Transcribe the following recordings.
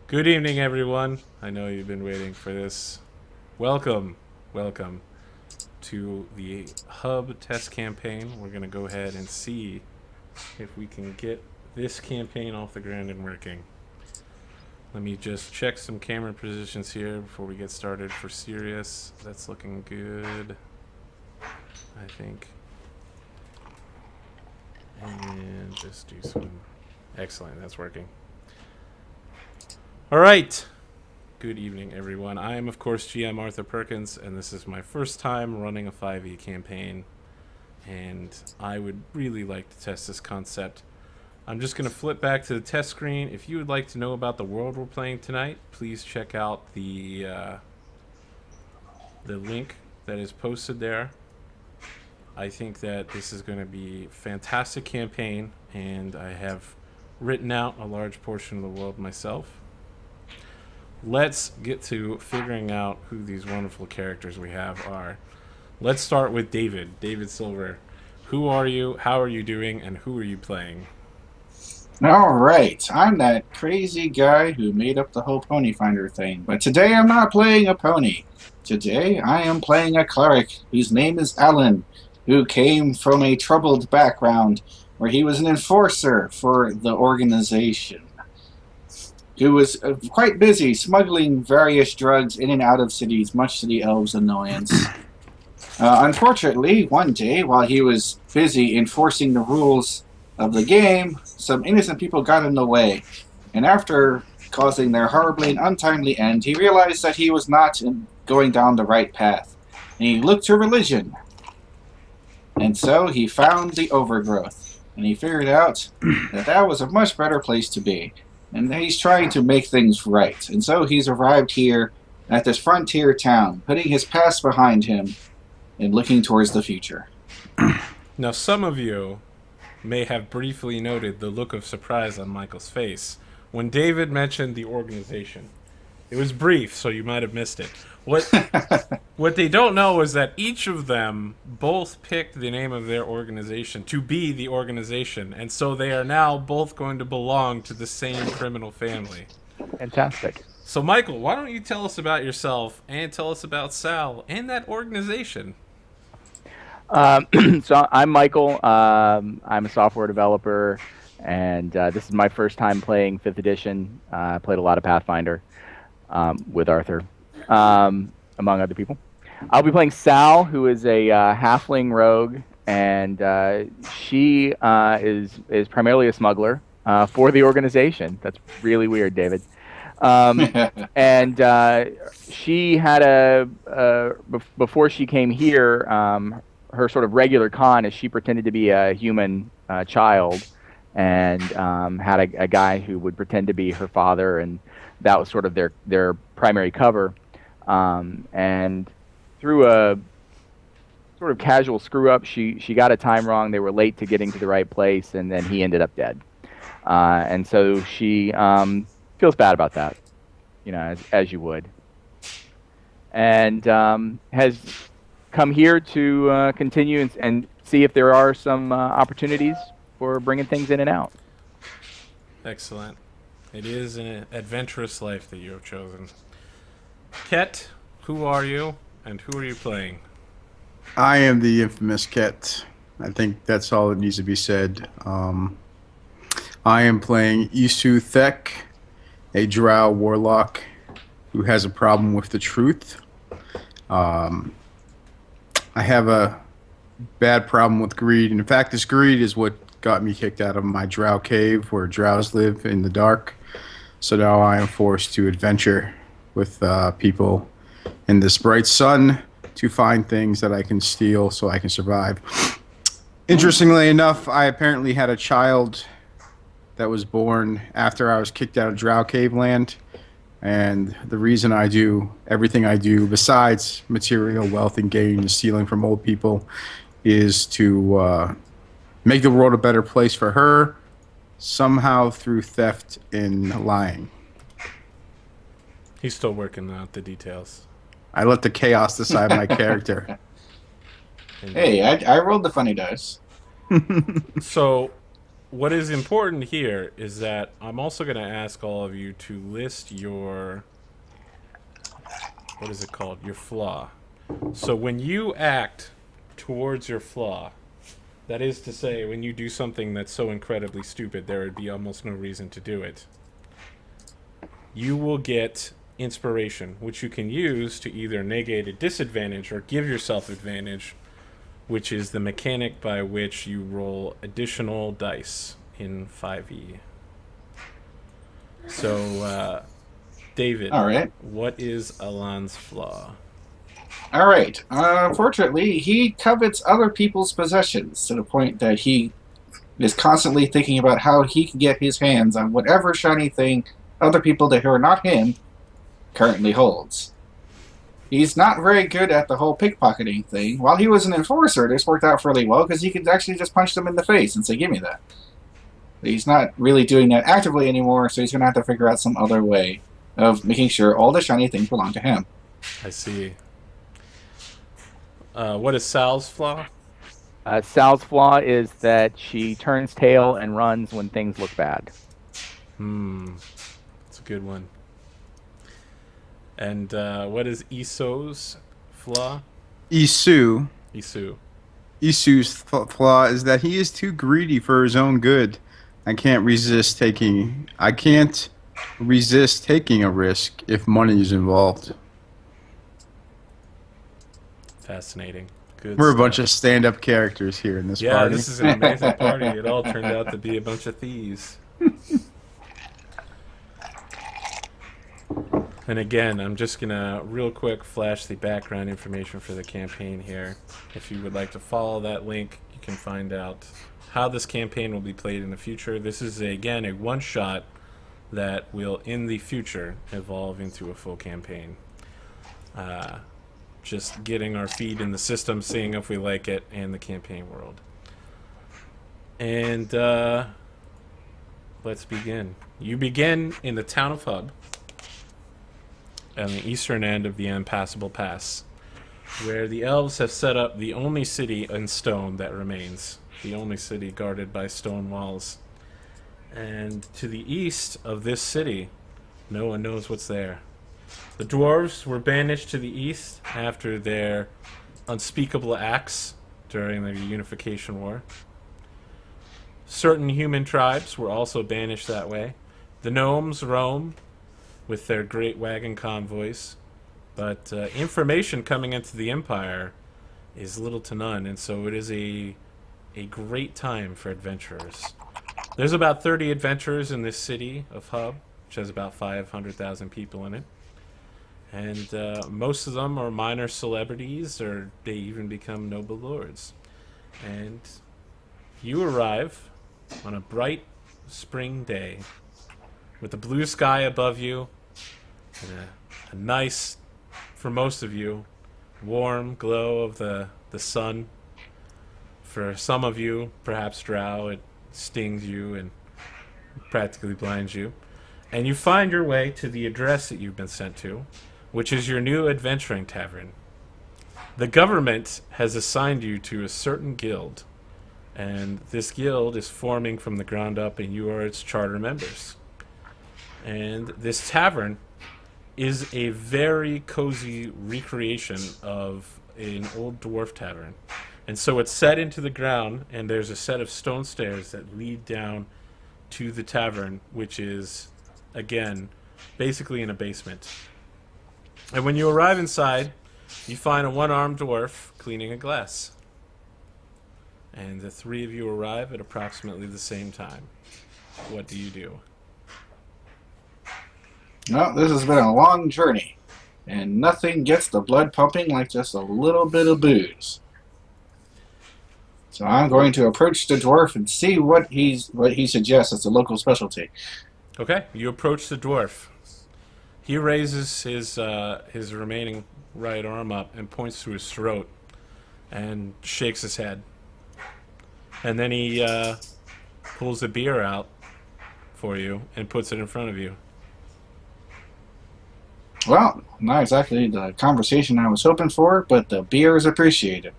Good evening, everyone. I know you've been waiting for this. Welcome to the Hub test campaign. We're going to go ahead and see if we can get this campaign off the ground and working. Let me just check some camera positions here before we get started for serious. That's looking good, I think. And just do some... Excellent, that's working. All right. Good evening, everyone. I am, of course, GM Arthur Perkins, and this is my first time running a 5e campaign, and I would really like to test this concept. I'm just going to flip back to the test screen. If you would like to know about the world we're playing tonight, please check out the link that is posted there. I think that this is going to be a fantastic campaign, and I have written out a large portion of the world myself. Let's get to figuring out who these wonderful characters we have are. Let's start with David Silver. Who are you, how are you doing, and who are you playing? All right, I'm that crazy guy who made up the whole pony finder thing, but today I'm not playing a pony. Today I am playing a cleric whose name is Alan, who came from a troubled background where he was an enforcer for the organization, who was quite busy smuggling various drugs in and out of cities, much to the elves' annoyance. Unfortunately, one day, while he was busy enforcing the rules of the game, some innocent people got in the way, and after causing their horribly and untimely end, he realized that he was not going down the right path, and he looked to religion. And so he found the overgrowth, and he figured out that that was a much better place to be. And he's trying to make things right. And so he's arrived here at this frontier town, putting his past behind him and looking towards the future. Now, some of you may have briefly noted the look of surprise on Michael's face when David mentioned the organization. It was brief, so you might have missed it. What they don't know is that each of them both picked the name of their organization to be the organization, and so they are now both going to belong to the same criminal family. Fantastic. So, Michael, why don't you tell us about yourself and tell us about Sal and that organization? So I'm Michael. I'm a software developer, and this is my first time playing 5th edition. I played a lot of Pathfinder with Arthur, among other people. I'll be playing Sal, who is a halfling rogue, and she is primarily a smuggler for the organization. That's really weird, David. And she had before she came here, her sort of regular con is she pretended to be a human child, and had a guy who would pretend to be her father, and that was sort of their primary cover. And through a sort of casual screw up, she got a time wrong. They were late to getting to the right place, and then he ended up dead. And so she feels bad about that, you know, as you would, and has come here to continue and see if there are some opportunities for bringing things in and out. Excellent. It is an adventurous life that you have chosen. Ket, who are you, and who are you playing? I am the infamous Ket. I think that's all that needs to be said. I am playing Isu Thek, a drow warlock who has a problem with the truth. I have a bad problem with greed. And in fact, this greed is what got me kicked out of my drow cave where drows live in the dark. So now I am forced to adventure with people in this bright sun to find things that I can steal so I can survive. Interestingly enough, I apparently had a child that was born after I was kicked out of drow cave land. And the reason I do everything I do, besides material wealth and gain and stealing from old people, is to make the world a better place for her, somehow through theft and lying. He's still working out the details. I let the chaos decide my character. Hey, I rolled the funny dice. So, what is important here is that I'm also going to ask all of you to list your, what is it called? Your flaw. So when you act towards your flaw, that is to say, when you do something that's so incredibly stupid, there would be almost no reason to do it, you will get inspiration, which you can use to either negate a disadvantage or give yourself advantage, which is the mechanic by which you roll additional dice in 5e. So, David, All right. what is Alan's flaw? All right. Unfortunately, he covets other people's possessions to the point that he is constantly thinking about how he can get his hands on whatever shiny thing other people that are not him currently holds. He's not very good at the whole pickpocketing thing. While he was an enforcer, this worked out fairly well because he could actually just punch them in the face and say, "Give me that." But he's not really doing that actively anymore, so he's going to have to figure out some other way of making sure all the shiny things belong to him. I see. What is Sal's flaw? Sal's flaw is that she turns tail and runs when things look bad. That's a good one. And what is Iso's flaw? Isu. Isu's flaw is that he is too greedy for his own good. I can't resist taking a risk if money is involved. Fascinating. Good We're stuff. a bunch of stand-up characters here in this Yeah, party. this is an amazing party. It all turned out to be a bunch of thieves. And again, I'm just going to real quick flash the background information for the campaign here. If you would like to follow that link, you can find out how this campaign will be played in the future. This is, again, a one-shot that will, in the future, evolve into a full campaign. Just getting our feet in the system, seeing if we like it, and the campaign world. And let's begin. You begin in the town of Hub, on the eastern end of the Impassable Pass, where the elves have set up the only city in stone that remains, the only city guarded by stone walls. And to the east of this city, no one knows what's there. The dwarves were banished to the east after their unspeakable acts during the Unification War. Certain human tribes were also banished that way. The gnomes roam with their great wagon convoys, but information coming into the Empire is little to none, and so it is a great time for adventurers. There's about 30 adventurers in this city of Hub, which has about 500,000 people in it. And most of them are minor celebrities, or they even become noble lords. And you arrive on a bright spring day with the blue sky above you and a nice, for most of you, warm glow of the sun. For some of you, perhaps drow, it stings you and practically blinds you. And you find your way to the address that you've been sent to, which is your new adventuring tavern. The government has assigned you to a certain guild, and this guild is forming from the ground up, and you are its charter members. And this tavern is a very cozy recreation of an old dwarf tavern. And so it's set into the ground, and there's a set of stone stairs that lead down to the tavern, which is, again, basically in a basement. And when you arrive inside, you find a one-armed dwarf cleaning a glass. And the three of you arrive at approximately the same time. What do you do? Well, this has been a long journey, and nothing gets the blood pumping like just a little bit of booze. So I'm going to approach the dwarf and see what he suggests as a local specialty. Okay, you approach the dwarf. He raises his remaining right arm up and points to his throat and shakes his head. And then he pulls a beer out for you and puts it in front of you. Well, not exactly the conversation I was hoping for, but the beer is appreciated.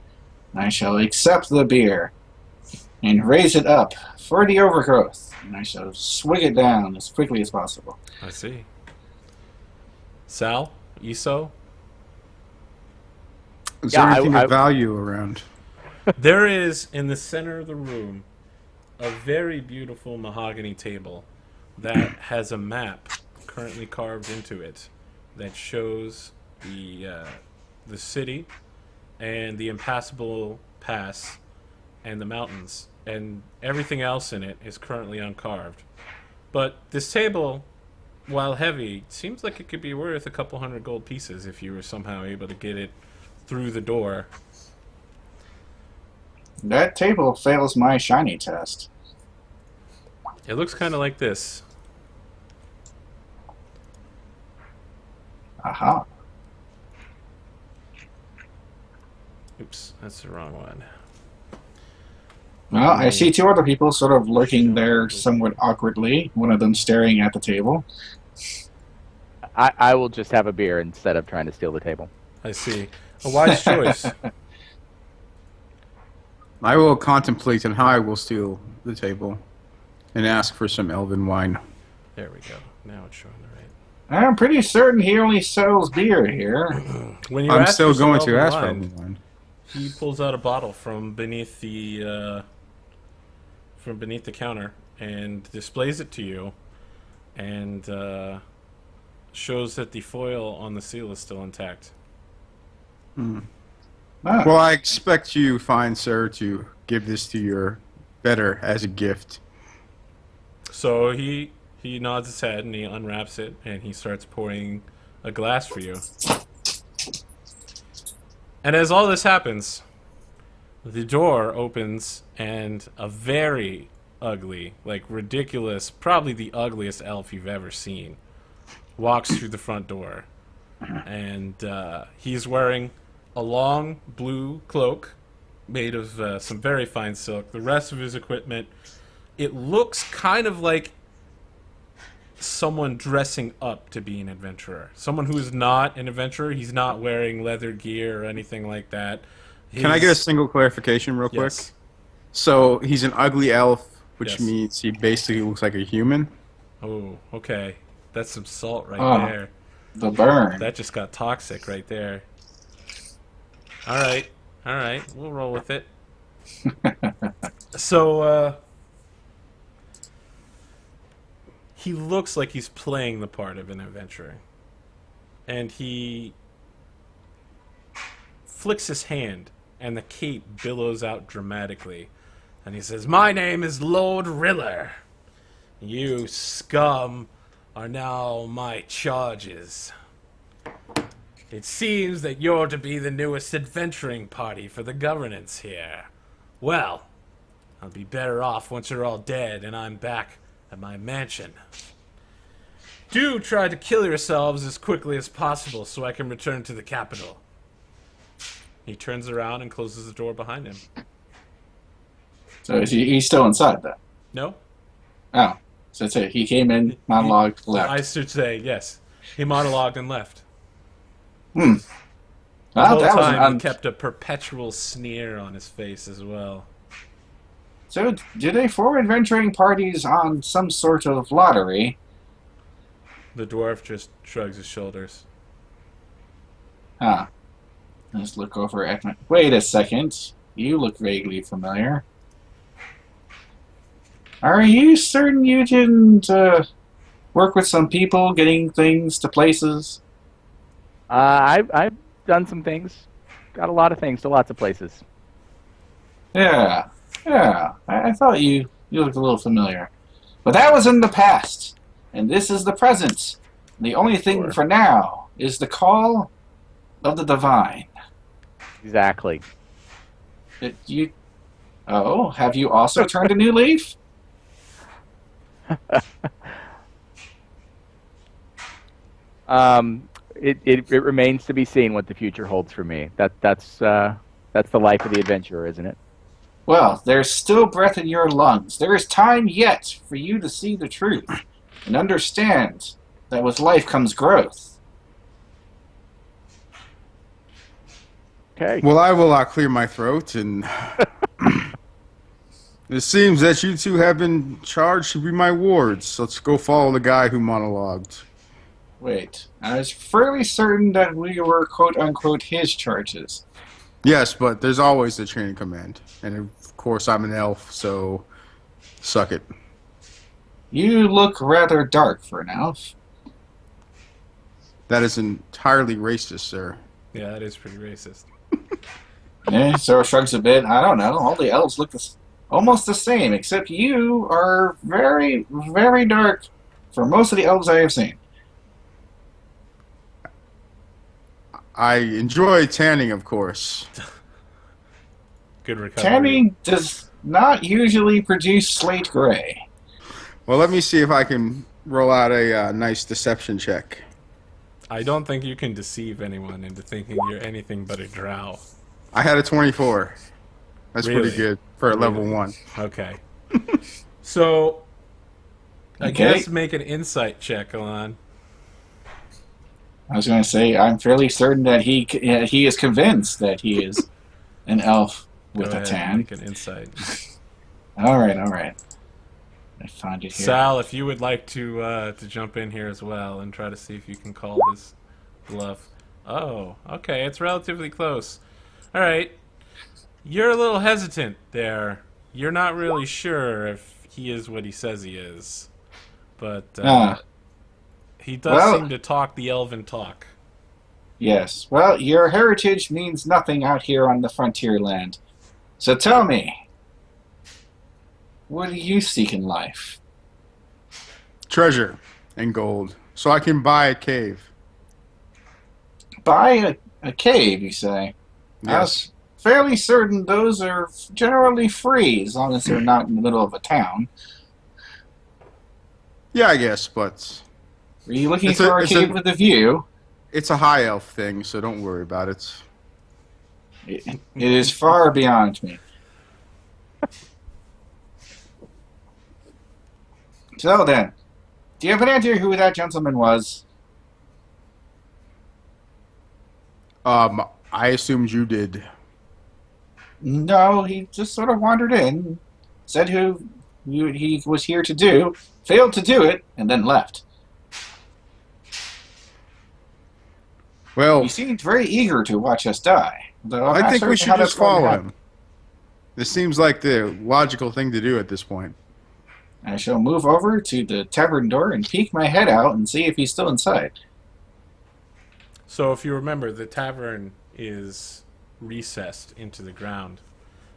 I shall accept the beer and raise it up for the overgrowth, and I shall swig it down as quickly as possible. I see. Sal? Iso? Is Yeah, there anything of value around? There is, in the center of the room, a very beautiful mahogany table that has a map currently carved into it that shows the city and the impassable pass and the mountains, and everything else in it is currently uncarved. But this table, while heavy, seems like it could be worth a couple hundred gold pieces if you were somehow able to get it through the door. That table fails my shiny test. It looks kind of like this. Aha. Oops, that's the wrong one. Well, I see two other people sort of lurking there somewhat awkwardly, one of them staring at the table. I will just have a beer instead of trying to steal the table. I see. A wise choice. I will contemplate on how I will steal the table and ask for some elven wine. There we go. Now it's showing the right. I'm pretty certain he only sells beer here. When you I'm ask still for some going to elven ask for wine, elven wine. he pulls out a bottle from beneath the counter and displays it to you, and shows that the foil on the seal is still intact. Ah, Well, I expect you, fine sir, to give this to your better as a gift. So he nods his head and he unwraps it and he starts pouring a glass for you. And as all this happens, the door opens and a very ugly, like ridiculous, probably the ugliest elf you've ever seen, walks through the front door. And he's wearing a long blue cloak made of some very fine silk. The rest of his equipment, it looks kind of like someone dressing up to be an adventurer. Someone who is not an adventurer. He's not wearing leather gear or anything like that. Can I get a single clarification real quick? Yes. So he's an ugly elf, which Yes. means he basically looks like a human. Oh, okay. That's some salt right Oh. there. the burn. That just got toxic right there. All right. We'll roll with it. So, he looks like he's playing the part of an adventurer. And he flicks his hand, and the cape billows out dramatically. And he says, "My name is Lord Riller. You scum are now my charges. It seems that you're to be the newest adventuring party for the governance here. Well, I'll be better off once you're all dead and I'm back at my mansion. Do try to kill yourselves as quickly as possible so I can return to the capital." He turns around and closes the door behind him. So he's still inside, though. No? Oh, so that's it. He came in, monologued, left. I should say, yes. He monologued and left. The The whole that was time he kept a perpetual sneer on his face as well. So, do they form adventuring parties on some sort of lottery? The dwarf just shrugs his shoulders. Huh. Let's look over at my... Wait a second. You look vaguely familiar. Are you certain you didn't work with some people getting things to places? I've done some things. Got a lot of things to lots of places. Yeah. I thought you looked a little familiar. But that was in the past. And this is the present. The only thing Sure. for now is the call of the divine. Exactly. Oh, have you also turned a new leaf? It remains to be seen what the future holds for me. That's the life of the adventurer, isn't it? Well, there's still breath in your lungs. There is time yet for you to see the truth and understand that with life comes growth. Okay. Well, I will clear my throat and It seems that you two have been charged to be my wards. Let's go follow the guy who monologued. Wait, I was fairly certain that we were quote-unquote his charges. Yes, but there's always the chain of command. And of course I'm an elf, so suck it. You look rather dark for an elf. That is entirely racist, sir. Yeah, that is pretty racist. Zoro shrugs a bit. I don't know. All the elves look almost the same, except you are very, very dark for most of the elves I have seen. I enjoy tanning, of course. Good recovery. Tanning does not usually produce slate gray. Well, let me see if I can roll out a nice deception check. I don't think you can deceive anyone into thinking you're anything but a drow. I had a 24. That's Really? pretty good for a level Really? 1. Okay. So, I Okay. guess make an insight check on. I was going to say, I'm fairly certain that he is convinced that he is an elf with Go a ahead and tan. make an insight. All right. I found it here. Sal, if you would like to jump in here as well and try to see if you can call this bluff. Oh, okay, it's relatively close. All right, you're a little hesitant there. You're not really sure if he is what he says he is, but he does Well- seem to talk the elven talk. Yes. Well, your heritage means nothing out here on the frontier land. So tell me, what do you seek in life? Treasure and gold. So I can buy a cave. Buy a cave, you say? I Yes. was fairly certain those are generally free, as long as they're not in the middle of a town. Yeah, I guess, but Are you looking It's for a it's cave with a view? it's a high elf thing, so don't worry about it. It is far beyond me. So then, do you have an idea who that gentleman was? I assumed you did. No, he just sort of wandered in, said who he was here to do, failed to do it, and then left. Well, He seemed very eager to watch us die. Though I'm I not think certain we should how that's just going to follow happen. him. This seems like the logical thing to do at this point. I shall move over to the tavern door and peek my head out and see if he's still inside. So if you remember, the tavern is recessed into the ground,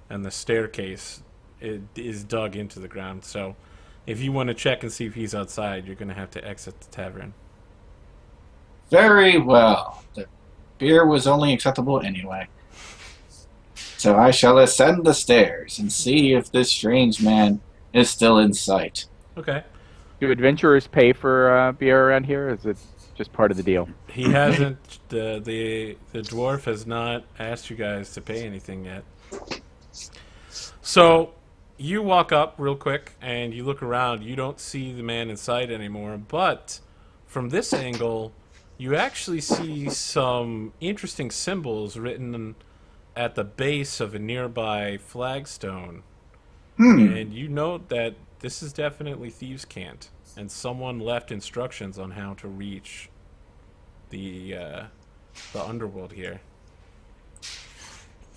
and the staircase is dug into the ground. So if you want to check and see if he's outside, you're going to have to exit the tavern. Very well. The beer was only acceptable anyway. So I shall ascend the stairs and see if this strange man is still in sight. Okay. Do adventurers pay for beer around here? Or is it just part of the deal? He hasn't. The dwarf has not asked you guys to pay anything yet. So you walk up real quick and you look around. You don't see the man inside anymore, but from this angle, you actually see some interesting symbols written at the base of a nearby flagstone. And you note that this is definitely Thieves' Cant, and someone left instructions on how to reach the underworld here.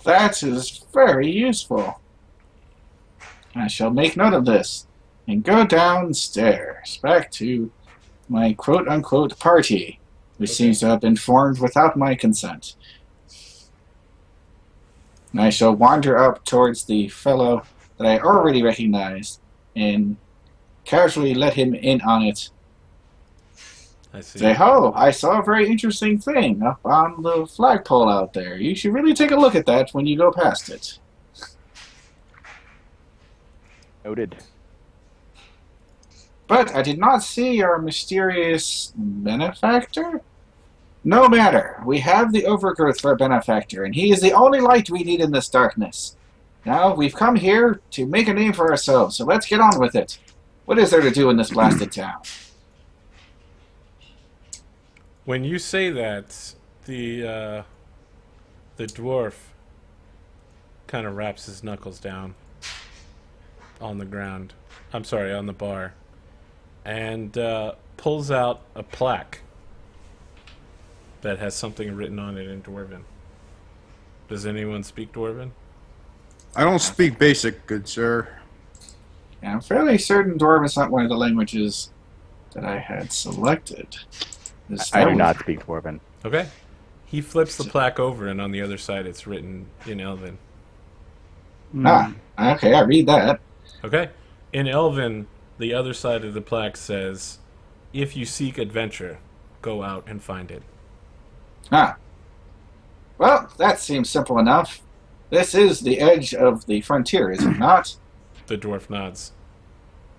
That is very useful. I shall make note of this and go downstairs back to my quote-unquote party, which seems to have been formed without my consent. And I shall wander up towards the fellow that I already recognized and casually let him in on it. I see. Say, oh, I saw a very interesting thing up on the flagpole out there. You should really take a look at that when you go past it. Noted. But I did not see our mysterious benefactor? No matter. We have the overgrowth for a benefactor, and he is the only light we need in this darkness. Now, we've come here to make a name for ourselves, so let's get on with it. What is there to do in this blasted town? When you say that, the dwarf kind of wraps his knuckles down. on the ground. I'm sorry, on the bar. And pulls out a plaque that has something written on it in Dwarven. Does anyone speak Dwarven? I don't speak basic, good sir. Yeah, I'm fairly certain Dwarven is not one of the languages that I had selected. I do not speak Dwarven. Okay. He flips the plaque over, and on the other side it's written in Elven. Ah, okay, I read that. Okay. In Elven, the other side of the plaque says, "If you seek adventure, go out and find it." Ah. Well, that seems simple enough. This is the edge of the frontier, is it not? The dwarf nods.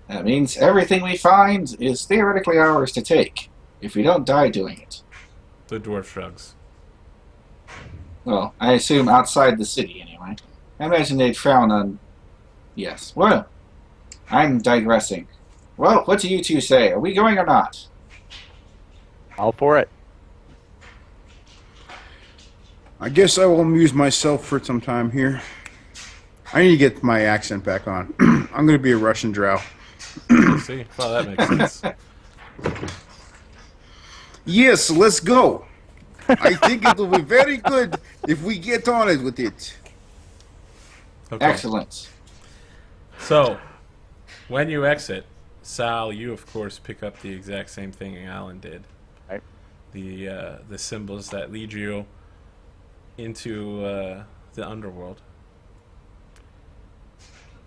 That means everything we find is theoretically ours to take, if we don't die doing it. The dwarf shrugs. Well, I assume outside the city, anyway. I imagine they'd frown on... Yes, well, I'm digressing. Well, what do you two say? Are we going or not? All for it. I guess I will amuse myself for some time here. I need to get my accent back on. I'm going to be a Russian drow. See? Well, that makes sense. Yes, let's go. I think it will be very good if we get on it with it. Okay. Excellent. So, when you exit, Sal, you of course pick up the exact same thing Alan did. Right. The symbols that lead you into the underworld.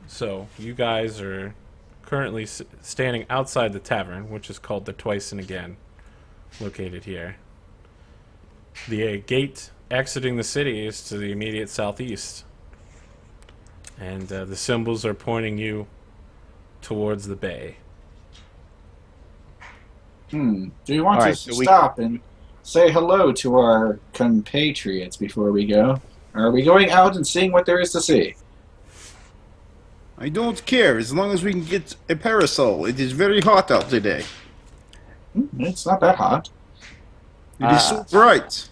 So, you guys are currently standing outside the tavern, which is called the Twice and Again, located here. The gate exiting the city is to the immediate southeast. And the symbols are pointing you towards the bay. Do you want All to right, so stop and say hello to our compatriots before we go? Or are we going out and seeing what there is to see? I don't care as long as we can get a parasol. It is very hot out today. It's not that hot. It is so bright.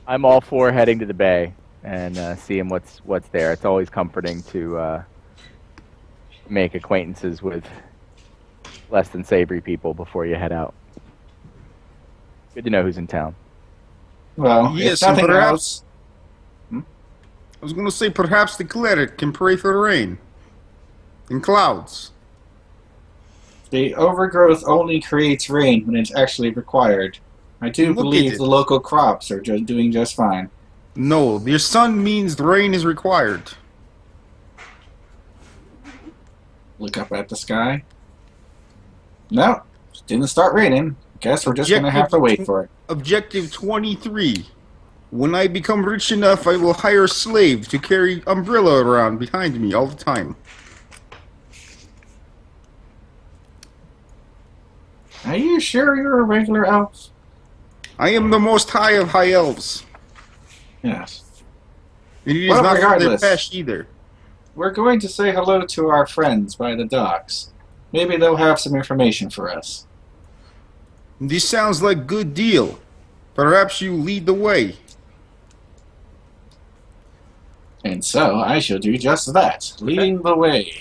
I'm all for heading to the bay and seeing what's there. It's always comforting to make acquaintances with less than savory people before you head out. Good to know who's in town. Well, Yes, if nothing and perhaps- else... I was going to say perhaps the cleric can pray for rain. And clouds. The overgrowth only creates rain when it's actually required. I do Look at believe it. the local crops are doing just fine. No, your sun means the rain is required. Look up at the sky. No, it didn't start raining. Guess we're just going to have to wait for it. Objective 23. When I become rich enough, I will hire a slave to carry umbrella around behind me all the time. Are you sure you're a regular elf? I am the most high of high elves. Yes. And it is Well, not for the regardless. flesh either. We're going to say hello to our friends by the docks. Maybe they'll have some information for us. This sounds like a good deal. Perhaps you lead the way. And so I shall do just that, leading the way.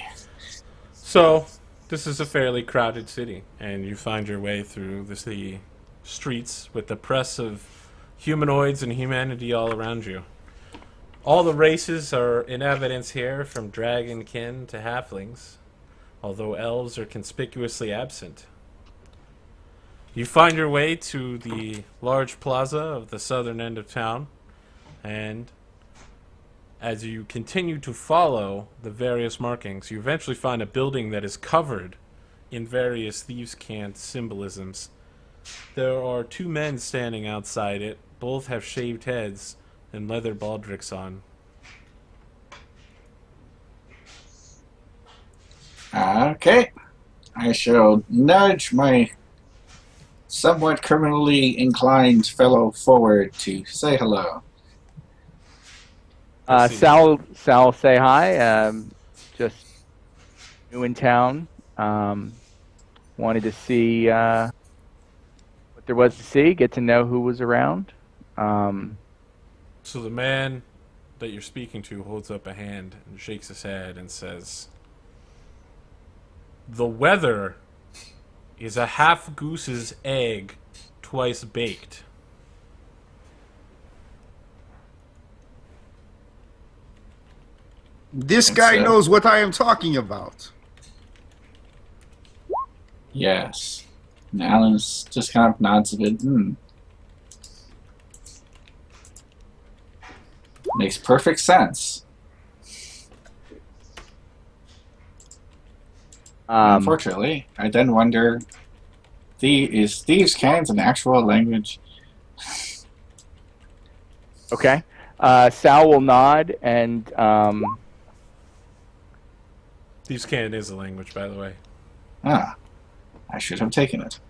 So, this is a fairly crowded city, and you find your way through the streets with the press of humanoids and humanity all around you. All the races are in evidence here, from dragonkin to halflings, although elves are conspicuously absent. You find your way to the large plaza of the southern end of town, and as you continue to follow the various markings, you eventually find a building that is covered in various thieves' cant symbolisms. There are two men standing outside it. Both have shaved heads and leather baldricks on. Okay. I shall nudge my somewhat criminally inclined fellow forward to say hello. I see. Sal, say hi. Just new in town. Wanted to see what there was to see. Get to know who was around. So the man that you're speaking to holds up a hand and shakes his head and says, "The weather is a half goose's egg twice baked." This guy So- knows what I am talking about. Yes. And Alan's just kind of nods a bit. Makes perfect sense. Unfortunately, I then wonder, is thieves' cans an actual language? Okay. Sal will nod and Thieves' Cant is a language, by the way. Ah, I should have taken it.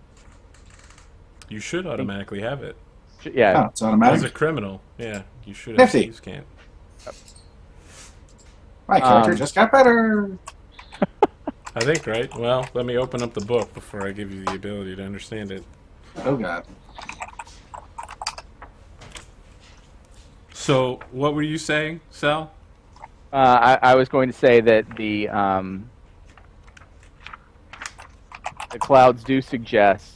You should automatically have it. yeah. Oh, it's As a automatic. criminal, yeah, you should have Nifty. Thieves' Cant. My character just got better. I think, right? Well, let me open up the book before I give you the ability to understand it. Oh god. So, what were you saying, Sal? I was going to say that the clouds do suggest